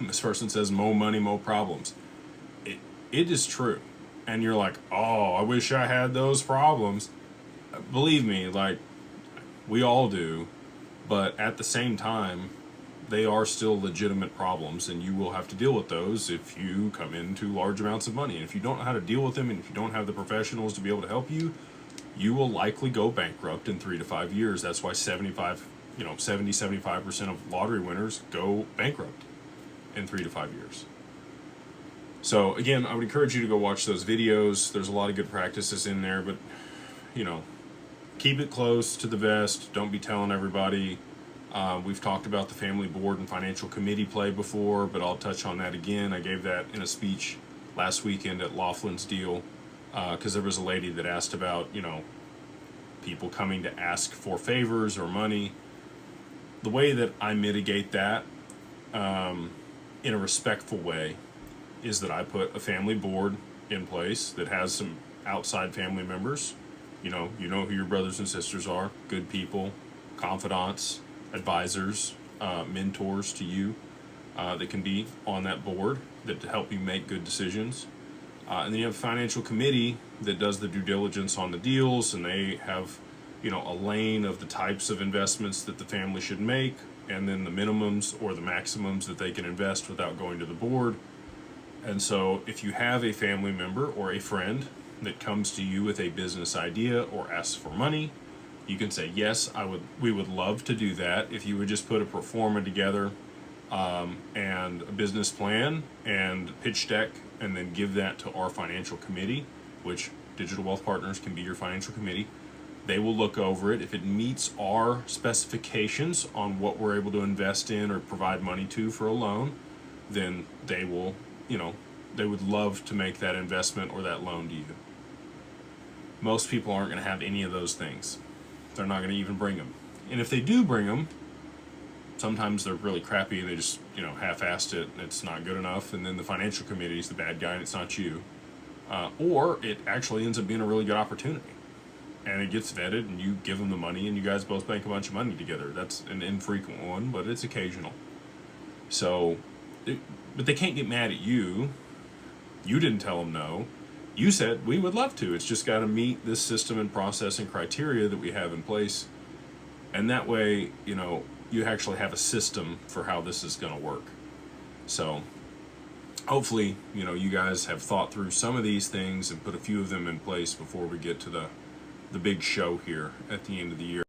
This person says, "Mo money, mo problems." It is true, and you're like, "Oh, I wish I had those problems." Believe me, like we all do, but at the same time, they are still legitimate problems, and you will have to deal with those if you come into large amounts of money. And if you don't know how to deal with them, and if you don't have the professionals to be able to help you, you will likely go bankrupt in 3 to 5 years. That's why 75% of lottery winners go bankrupt in 3 to 5 years. So again, I would encourage you to go watch those videos. There's a lot of good practices in there, but keep it close to the vest. Don't be telling everybody. We've talked about the family board and financial committee play before, but I'll touch on that again. I gave that in a speech last weekend at Laughlin's Deal, because there was a lady that asked about, people coming to ask for favors or money. The way that I mitigate that in a respectful way is that I put a family board in place that has some outside family members. You know who your brothers and sisters are, good people, confidants, advisors, mentors to you that can be on that board that to help you make good decisions. And then you have a financial committee that does the due diligence on the deals, and they have, a lane of the types of investments that the family should make, and then the minimums or the maximums that they can invest without going to the board. And so if you have a family member or a friend that comes to you with a business idea or asks for money, you can say, yes, we would love to do that. If you would just put a pro forma together and a business plan and pitch deck, and then give that to our financial committee, which Digital Wealth Partners can be your financial committee. They will look over it. If it meets our specifications on what we're able to invest in or provide money to for a loan, then they will, they would love to make that investment or that loan to you. Most people aren't going to have any of those things. They're not going to even bring them. And if they do bring them, sometimes they're really crappy and they just, half-assed it and it's not good enough. And then the financial committee is the bad guy and it's not you. Or it actually ends up being a really good opportunity. And it gets vetted and you give them the money and you guys both make a bunch of money together. That's an infrequent one, but it's occasional. So, but they can't get mad at you. You didn't tell them no. You said, we would love to. It's just got to meet this system and process and criteria that we have in place. And that way, you actually have a system for how this is going to work. So hopefully, you guys have thought through some of these things and put a few of them in place before we get to the big show here at the end of the year.